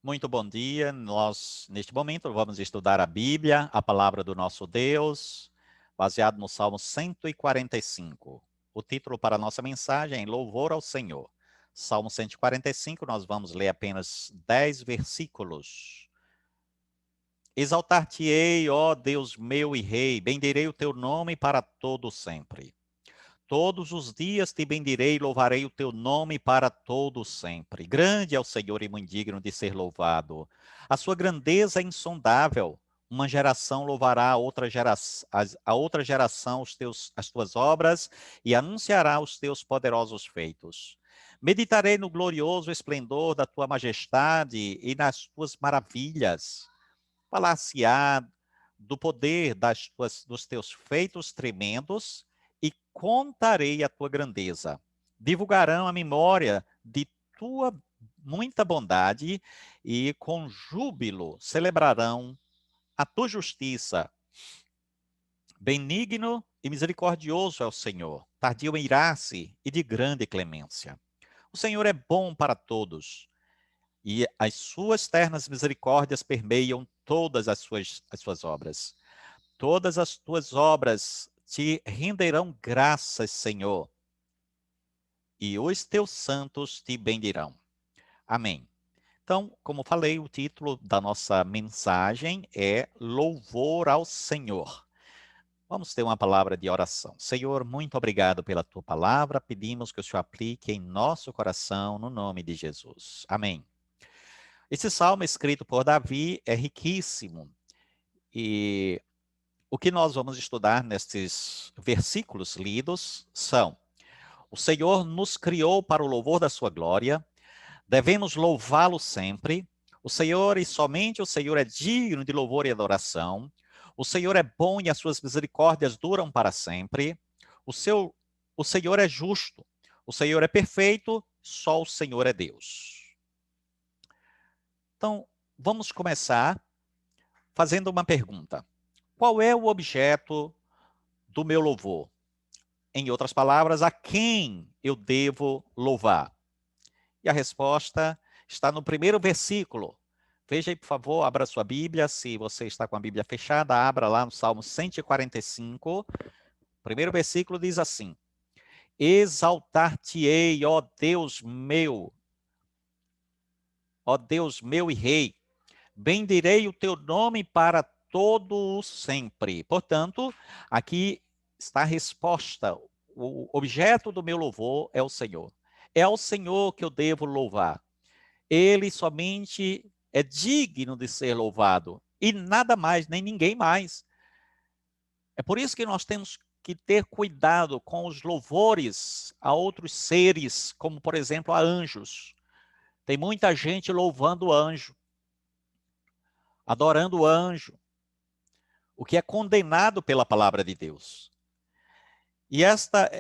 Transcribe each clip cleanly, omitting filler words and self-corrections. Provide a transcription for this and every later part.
Muito bom dia. Nós, neste momento, vamos estudar a Bíblia, a palavra do nosso Deus, baseado no Salmo 145. O título para a nossa mensagem é Louvor ao Senhor. Salmo 145, nós vamos ler apenas 10 versículos. Exaltar-te-ei, ó Deus meu e Rei, bendirei o teu nome para todo sempre. Todos os dias te bendirei e louvarei o teu nome para todo sempre. Grande é o Senhor e muito digno de ser louvado. A sua grandeza é insondável. Uma geração louvará a outra geração as tuas obras e anunciará os teus poderosos feitos. Meditarei no glorioso esplendor da tua majestade e nas tuas maravilhas. Falar-se-á do poder dos teus feitos tremendos e contarei a tua grandeza. Divulgarão a memória de tua muita bondade e com júbilo celebrarão a tua justiça. Benigno e misericordioso é o Senhor, tardio em irar-se e de grande clemência. O Senhor é bom para todos, e as suas ternas misericórdias permeiam todas as suas obras. Todas as tuas obras te renderão graças, Senhor, e os teus santos te bendirão. Amém. Então, como falei, o título da nossa mensagem é Louvor ao Senhor. Vamos ter uma palavra de oração. Senhor, muito obrigado pela tua palavra. Pedimos que o Senhor aplique em nosso coração, no nome de Jesus. Amém. Esse salmo escrito por Davi é riquíssimo. E o que nós vamos estudar nestes versículos lidos são: o Senhor nos criou para o louvor da sua glória, devemos louvá-lo sempre. O Senhor e somente o Senhor é digno de louvor e adoração. O Senhor é bom e as suas misericórdias duram para sempre. O Senhor é justo. O Senhor é perfeito, só o Senhor é Deus. Então, vamos começar fazendo uma pergunta. Qual é o objeto do meu louvor? Em outras palavras, a quem eu devo louvar? E a resposta está no primeiro versículo. Veja aí, por favor, abra sua Bíblia. Se você está com a Bíblia fechada, abra lá no Salmo 145. O primeiro versículo diz assim: Exaltar-te-ei, ó Deus meu e Rei, bendirei o teu nome para todo o sempre. Portanto, aqui está a resposta. O objeto do meu louvor é o Senhor. É ao Senhor que eu devo louvar. Ele somente é digno de ser louvado. E nada mais, nem ninguém mais. É por isso que nós temos que ter cuidado com os louvores a outros seres, como, por exemplo, a anjos. Tem muita gente louvando anjo, adorando anjo, o que é condenado pela palavra de Deus. E esta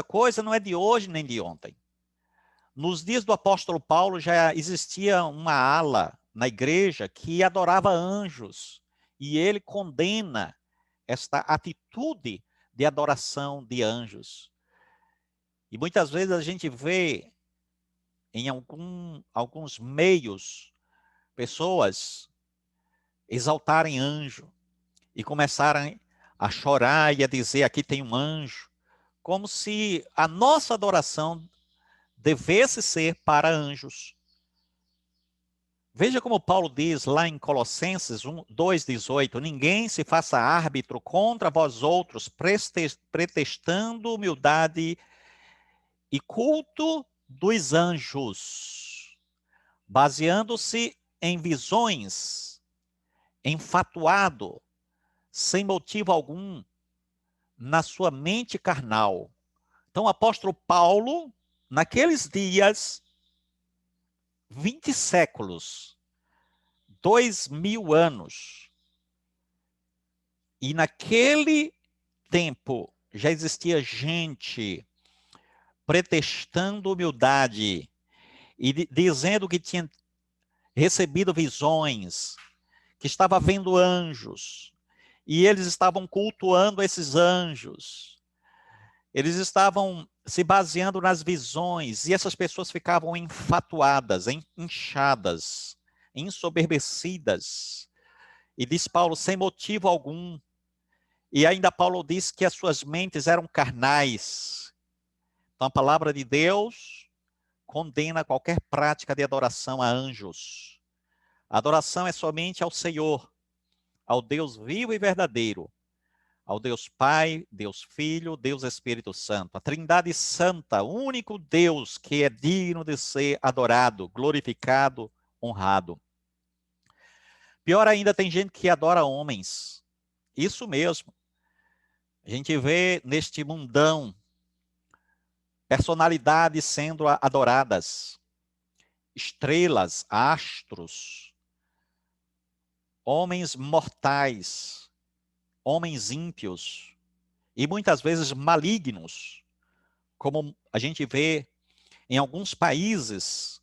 coisa não é de hoje nem de ontem. Nos dias do apóstolo Paulo já existia uma ala na igreja que adorava anjos. E ele condena esta atitude de adoração de anjos. E muitas vezes a gente vê em alguns meios pessoas exaltarem anjo e começarem a chorar e a dizer: aqui tem um anjo, como se a nossa adoração devesse ser para anjos. Veja como Paulo diz lá em Colossenses 2,18: ninguém se faça árbitro contra vós outros, pretextando humildade e culto dos anjos, baseando-se em visões, enfatuado, sem motivo algum, na sua mente carnal. Então, o apóstolo Paulo, naqueles dias, 20 séculos, 2000 anos, e naquele tempo já existia gente pretextando humildade e dizendo que tinha recebido visões, que estava vendo anjos, e eles estavam cultuando esses anjos. Eles estavam se baseando nas visões, e essas pessoas ficavam enfatuadas, inchadas, ensoberbecidas. E diz Paulo, sem motivo algum. E ainda Paulo diz que as suas mentes eram carnais. Então a palavra de Deus condena qualquer prática de adoração a anjos. A adoração é somente ao Senhor, ao Deus vivo e verdadeiro, ao Deus Pai, Deus Filho, Deus Espírito Santo. A Trindade Santa, o único Deus que é digno de ser adorado, glorificado, honrado. Pior ainda, tem gente que adora homens. Isso mesmo. A gente vê neste mundão personalidades sendo adoradas, estrelas, astros, homens mortais, homens ímpios e muitas vezes malignos, como a gente vê em alguns países,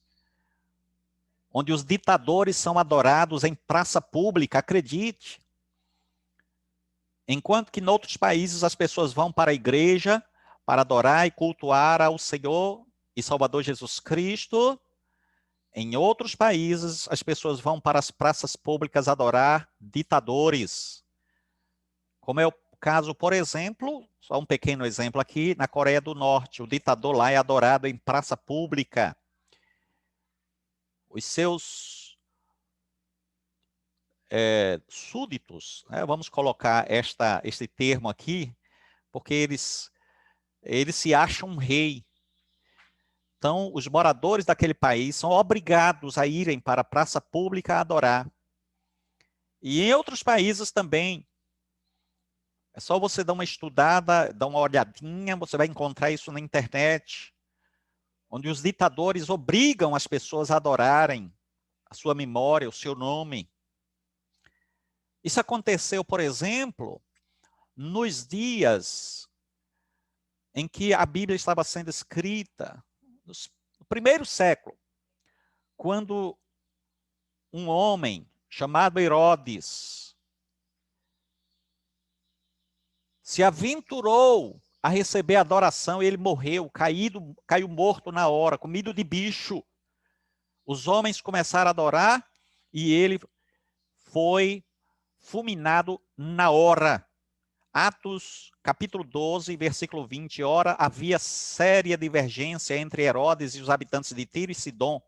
onde os ditadores são adorados em praça pública, acredite. Enquanto que em outros países as pessoas vão para a igreja para adorar e cultuar ao Senhor e Salvador Jesus Cristo, em outros países as pessoas vão para as praças públicas adorar ditadores. Como é o caso, por exemplo, só um pequeno exemplo aqui, na Coreia do Norte, o ditador lá é adorado em praça pública. Os seus súditos, né, vamos colocar este termo aqui, porque eles se acham um rei. Então, os moradores daquele país são obrigados a irem para a praça pública a adorar. E em outros países também. É só você dar uma estudada, dar uma olhadinha, você vai encontrar isso na internet, onde os ditadores obrigam as pessoas a adorarem a sua memória, o seu nome. Isso aconteceu, por exemplo, nos dias em que a Bíblia estava sendo escrita, no primeiro século, quando um homem chamado Herodes se aventurou a receber adoração e ele morreu, caiu morto na hora, comido de bicho. Os homens começaram a adorar e ele foi fulminado na hora. Atos, capítulo 12, versículo 20. Ora, havia séria divergência entre Herodes e os habitantes de Tiro e Sidom.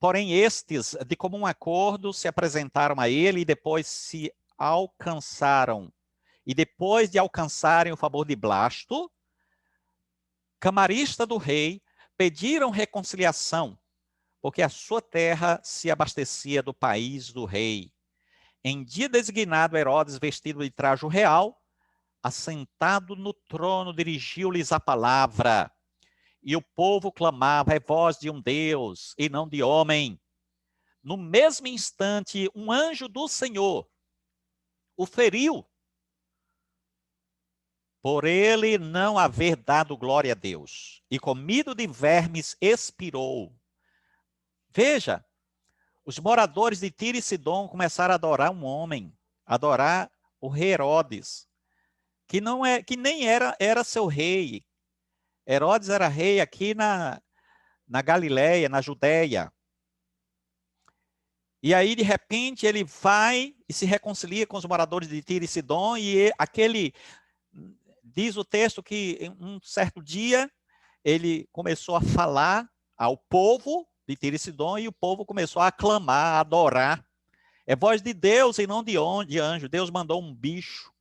Porém, estes, de comum acordo, se apresentaram a ele e depois se alcançaram. E depois de alcançarem o favor de Blasto, camarista do rei, pediram reconciliação, porque a sua terra se abastecia do país do rei. Em dia designado, Herodes, vestido de trajo real, assentado no trono, dirigiu-lhes a palavra. E o povo clamava, é voz de um Deus e não de homem. No mesmo instante, um anjo do Senhor o feriu, por ele não haver dado glória a Deus, e comido de vermes expirou. Veja, os moradores de Tiro e Sidom começaram a adorar um homem, adorar o rei Herodes, que nem era seu rei. Herodes era rei aqui na Galileia, na Judéia. E aí, de repente, ele vai e se reconcilia com os moradores de Tiro e Sidom, e diz o texto que em um certo dia ele começou a falar ao povo de Tiro e Sidom, e o povo começou a aclamar, a adorar. É voz de Deus e não de anjo. Deus mandou um bicho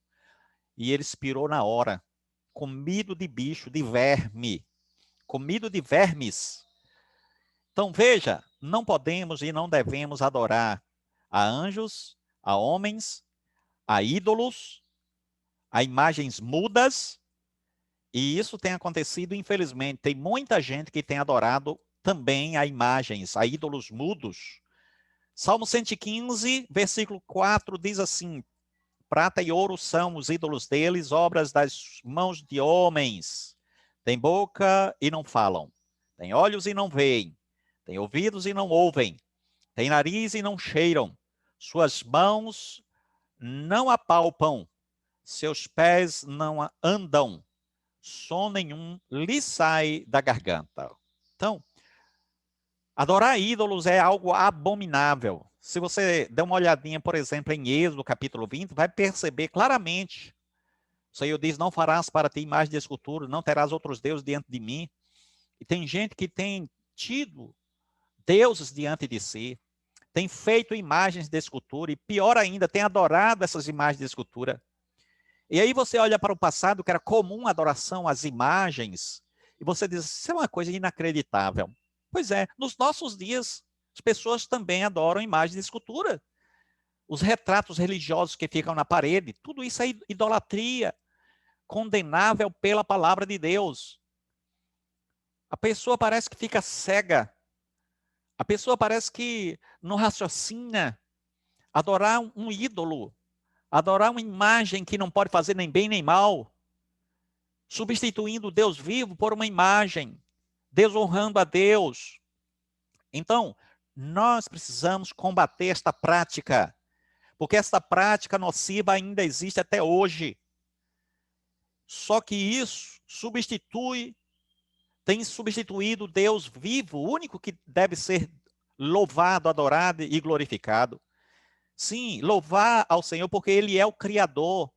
e ele expirou na hora, comido de bicho, de verme, comido de vermes. Então veja, não podemos e não devemos adorar a anjos, a homens, a ídolos, a imagens mudas, e isso tem acontecido, infelizmente. Tem muita gente que tem adorado também a imagens, a ídolos mudos. Salmo 115, versículo 4, diz assim: prata e ouro são os ídolos deles, obras das mãos de homens. Tem boca e não falam, tem olhos e não veem, tem ouvidos e não ouvem, tem nariz e não cheiram, suas mãos não apalpam, seus pés não andam, som nenhum lhe sai da garganta. Então, adorar ídolos é algo abominável. Se você der uma olhadinha, por exemplo, em Êxodo, capítulo 20, vai perceber claramente. O Senhor diz, não farás para ti imagem de escultura, não terás outros deuses diante de mim. E tem gente que tem tido deuses diante de si, tem feito imagens de escultura, e pior ainda, tem adorado essas imagens de escultura. E aí você olha para o passado, que era comum a adoração às imagens, e você diz, isso é uma coisa inacreditável. Pois é, nos nossos dias, as pessoas também adoram imagens de escultura. Os retratos religiosos que ficam na parede, tudo isso é idolatria, condenável pela palavra de Deus. A pessoa parece que fica cega. A pessoa parece que não raciocina. Adorar um ídolo, adorar uma imagem que não pode fazer nem bem nem mal, substituindo o Deus vivo por uma imagem, desonrando a Deus. Então, nós precisamos combater esta prática, porque esta prática nociva ainda existe até hoje. Só que isso tem substituído o Deus vivo, o único que deve ser louvado, adorado e glorificado. Sim, louvar ao Senhor, porque Ele é o Criador.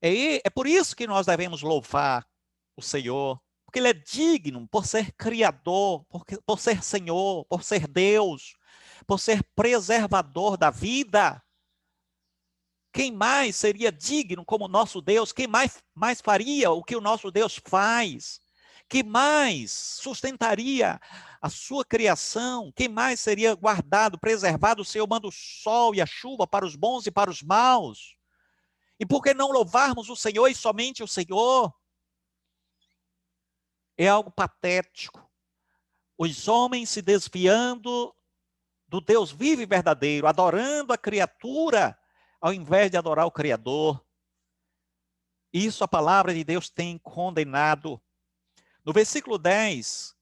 É por isso que nós devemos louvar o Senhor, porque Ele é digno por ser Criador, por ser Senhor, por ser Deus, por ser preservador da vida. Quem mais seria digno como nosso Deus? Quem mais faria o que o nosso Deus faz? Quem mais sustentaria a sua criação? Quem mais seria guardado, preservado? O Senhor manda o sol e a chuva para os bons e para os maus. E por que não louvarmos o Senhor e somente o Senhor? É algo patético. Os homens se desviando do Deus vivo e verdadeiro, adorando a criatura, ao invés de adorar o Criador. Isso a palavra de Deus tem condenado. No versículo 10,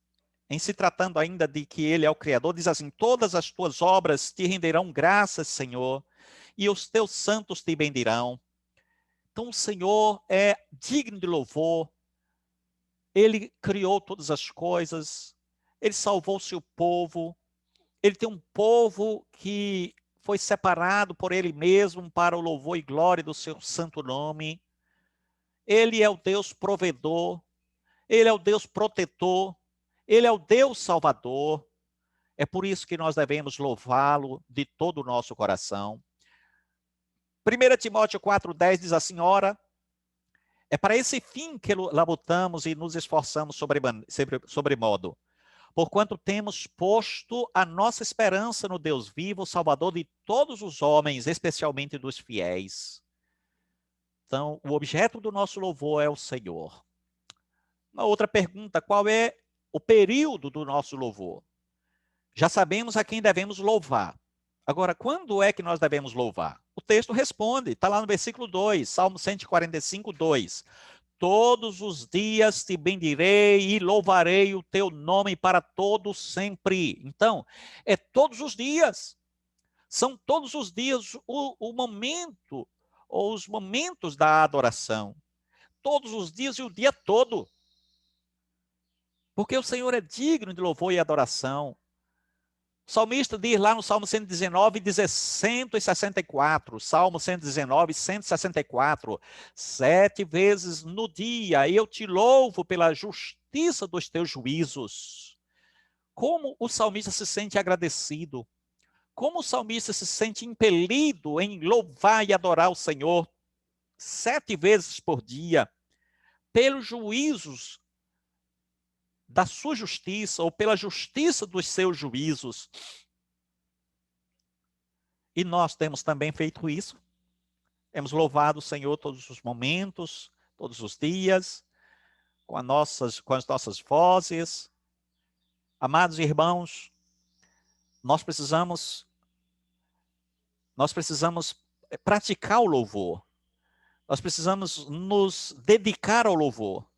em se tratando ainda de que Ele é o Criador, diz assim, todas as tuas obras te renderão graças, Senhor, e os teus santos te bendirão. Então o Senhor é digno de louvor. Ele criou todas as coisas. Ele salvou o seu povo. Ele tem um povo que foi separado por Ele mesmo para o louvor e glória do seu santo nome. Ele é o Deus provedor. Ele é o Deus protetor. Ele é o Deus salvador. É por isso que nós devemos louvá-lo de todo o nosso coração. 1 Timóteo 4,10 diz assim, ora, é para esse fim que labutamos e nos esforçamos sobremodo, porquanto temos posto a nossa esperança no Deus vivo, Salvador de todos os homens, especialmente dos fiéis. Então, o objeto do nosso louvor é o Senhor. Uma outra pergunta, qual é o período do nosso louvor? Já sabemos a quem devemos louvar. Agora, quando é que nós devemos louvar? O texto responde, está lá no versículo 2, Salmo 145, 2. Todos os dias te bendirei e louvarei o teu nome para todo sempre. Então, é todos os dias. São todos os dias o momento, ou os momentos da adoração. Todos os dias e o dia todo. Porque o Senhor é digno de louvor e adoração. O salmista diz lá no Salmo 119, diz 164, Salmo 119, 164, 7 vezes no dia eu te louvo pela justiça dos teus juízos. Como o salmista se sente agradecido, como o salmista se sente impelido em louvar e adorar o Senhor 7 vezes por dia, pelos juízos da sua justiça, ou pela justiça dos seus juízos. E nós temos também feito isso. Temos louvado o Senhor todos os momentos, todos os dias, com as nossas vozes. Amados irmãos, nós precisamos praticar o louvor. Nós precisamos nos dedicar ao louvor.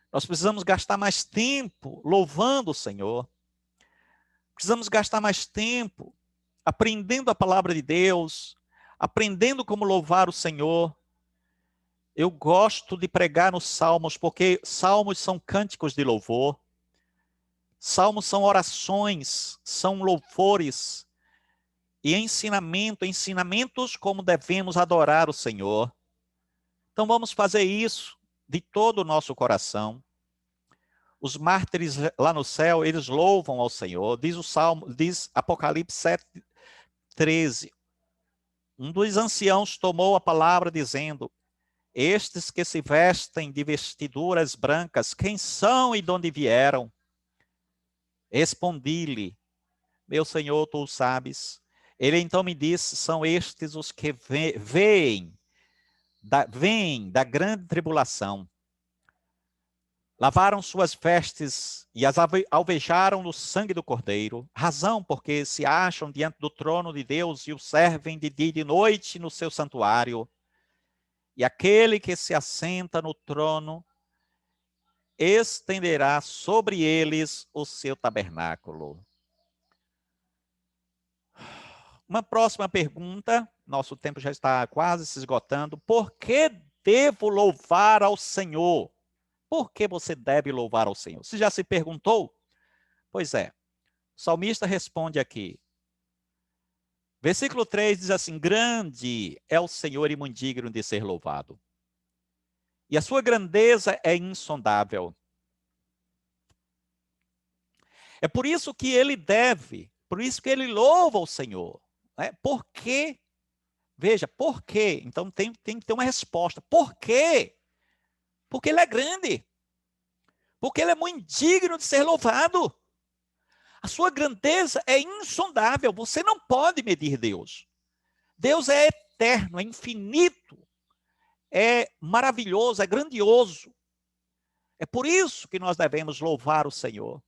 Nós precisamos gastar mais tempo louvando o Senhor. Precisamos gastar mais tempo aprendendo a palavra de Deus, aprendendo como louvar o Senhor. Eu gosto de pregar nos salmos, porque salmos são cânticos de louvor. Salmos são orações, são louvores e ensinamentos como devemos adorar o Senhor. Então vamos fazer isso de todo o nosso coração. Os mártires lá no céu, eles louvam ao Senhor. Diz o Salmo, diz Apocalipse 7:13. Um dos anciãos tomou a palavra dizendo: estes que se vestem de vestiduras brancas, quem são e de onde vieram? Respondi-lhe: meu Senhor, tu o sabes. Ele então me disse: são estes os que vêm da grande tribulação. Lavaram suas vestes e as alvejaram no sangue do Cordeiro, razão porque se acham diante do trono de Deus e o servem de dia e de noite no seu santuário. E aquele que se assenta no trono estenderá sobre eles o seu tabernáculo. Uma próxima pergunta, nosso tempo já está quase se esgotando. Por que devo louvar ao Senhor? Por que você deve louvar ao Senhor? Você já se perguntou? Pois é, o salmista responde aqui. Versículo 3 diz assim: grande é o Senhor e muito digno de ser louvado. E a sua grandeza é insondável. É por isso que ele por isso que ele louva o Senhor. Né? Por quê? Veja, por quê? Então tem que ter uma resposta. Por quê? Porque ele é grande. Porque ele é muito digno de ser louvado. A sua grandeza é insondável. Você não pode medir Deus. Deus é eterno, é infinito, é maravilhoso, é grandioso. É por isso que nós devemos louvar o Senhor.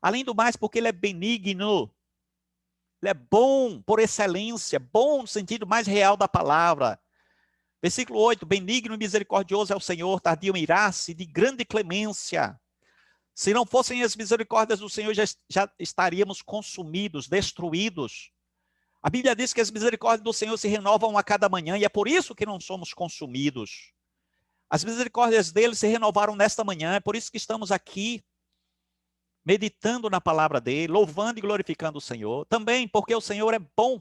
Além do mais, porque ele é benigno. Ele é bom por excelência, bom no sentido mais real da palavra. Versículo 8, benigno e misericordioso é o Senhor, tardio em irar-se, de grande clemência. Se não fossem as misericórdias do Senhor, já estaríamos consumidos, destruídos. A Bíblia diz que as misericórdias do Senhor se renovam a cada manhã, e é por isso que não somos consumidos. As misericórdias dele se renovaram nesta manhã, é por isso que estamos aqui, meditando na palavra dele, louvando e glorificando o Senhor. Também porque o Senhor é bom.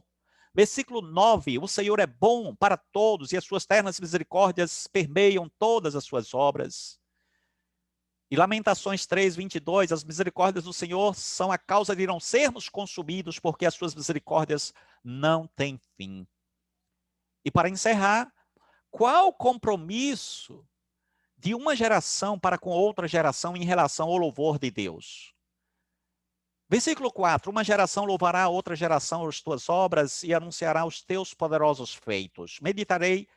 Versículo 9, o Senhor é bom para todos, e as suas ternas misericórdias permeiam todas as suas obras. E Lamentações 3:22, as misericórdias do Senhor são a causa de não sermos consumidos, porque as suas misericórdias não têm fim. E para encerrar, qual o compromisso de uma geração para com outra geração em relação ao louvor de Deus? Versículo 4, uma geração louvará a outra geração as tuas obras e anunciará os teus poderosos feitos. Meditarei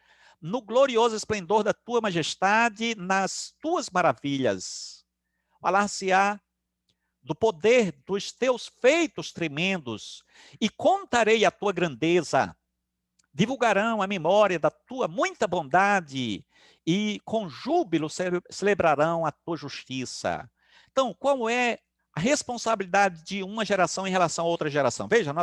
no glorioso esplendor da tua majestade, nas tuas maravilhas. Falar-se-á do poder dos teus feitos tremendos, e contarei a tua grandeza. Divulgarão a memória da tua muita bondade, e com júbilo celebrarão a tua justiça. Então, qual é a responsabilidade de uma geração em relação a outra geração? Veja,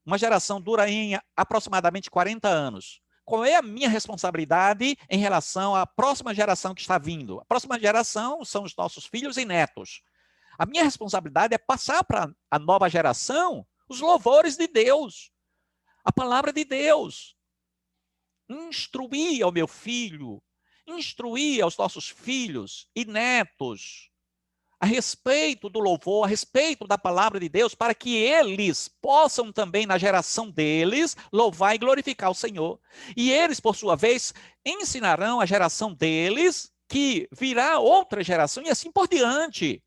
uma geração dura em aproximadamente 40 anos. Qual é a minha responsabilidade em relação à próxima geração que está vindo? A próxima geração são os nossos filhos e netos. A minha responsabilidade é passar para a nova geração os louvores de Deus, a palavra de Deus. Instruir ao meu filho, instruir aos nossos filhos e netos a respeito do louvor, a respeito da palavra de Deus, para que eles possam também, na geração deles, louvar e glorificar o Senhor. E eles, por sua vez, ensinarão a geração deles, que virá outra geração, e assim por diante.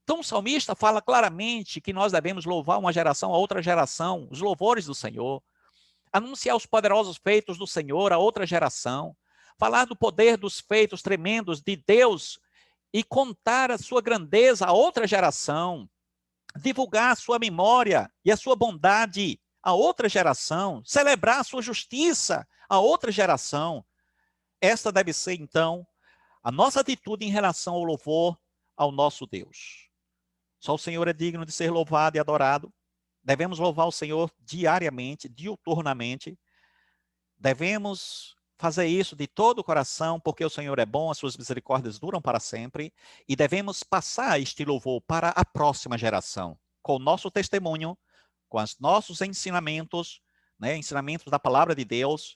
Então o salmista fala claramente que nós devemos louvar uma geração a outra geração, os louvores do Senhor, anunciar os poderosos feitos do Senhor a outra geração, falar do poder dos feitos tremendos de Deus e contar a sua grandeza a outra geração, divulgar a sua memória e a sua bondade a outra geração, celebrar a sua justiça a outra geração. Esta deve ser, então, a nossa atitude em relação ao louvor ao nosso Deus. Só o Senhor é digno de ser louvado e adorado. Devemos louvar o Senhor diariamente, diuturnamente. Devemos fazer isso de todo o coração, porque o Senhor é bom, as suas misericórdias duram para sempre, e devemos passar este louvor para a próxima geração, com o nosso testemunho, com os nossos ensinamentos, né, ensinamentos da palavra de Deus,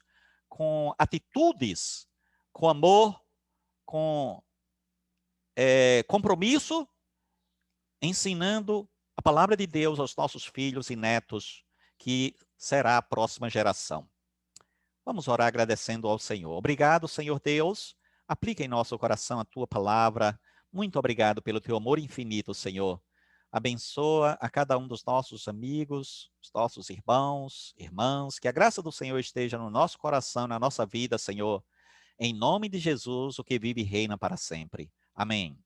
com atitudes, com amor, com compromisso, ensinando a palavra de Deus aos nossos filhos e netos, que será a próxima geração. Vamos orar agradecendo ao Senhor. Obrigado, Senhor Deus. Aplica em nosso coração a tua palavra. Muito obrigado pelo teu amor infinito, Senhor. Abençoa a cada um dos nossos amigos, os nossos irmãos, irmãs. Que a graça do Senhor esteja no nosso coração, na nossa vida, Senhor. Em nome de Jesus, o que vive e reina para sempre. Amém.